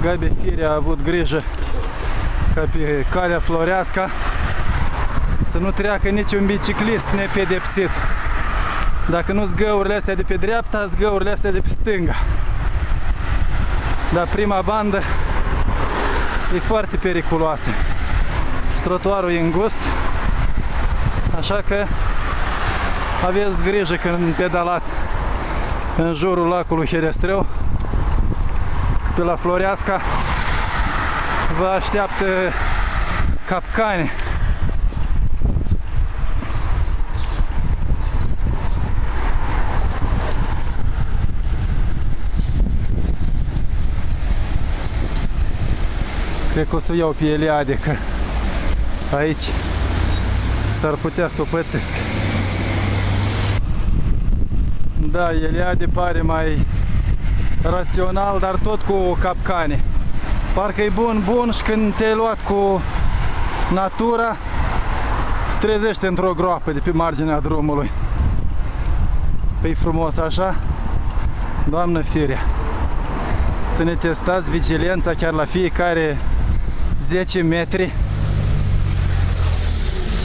Gabi Firea a avut grijă ca pe calea Floreasca să nu treacă niciun biciclist nepedepsit. Dacă nu zgăurile astea de pe dreapta, zgăurile astea de pe stânga. Dar prima bandă e foarte periculoasă. Și trotuarul e îngust, așa că aveți grijă când pedalați în jurul lacului Herestreu, că pe la Floreasca vă așteaptă capcane. Cred că o să iau pe Eliade, că aici s-ar putea să o pățesc. Da, Eliade pare mai rațional, dar tot cu capcane. Parcă e bun și când te-ai luat cu natura, trezește într-o groapă de pe marginea drumului. Păi frumos așa, doamnă Firea. Să ne testați vigilența chiar la fiecare 10 metri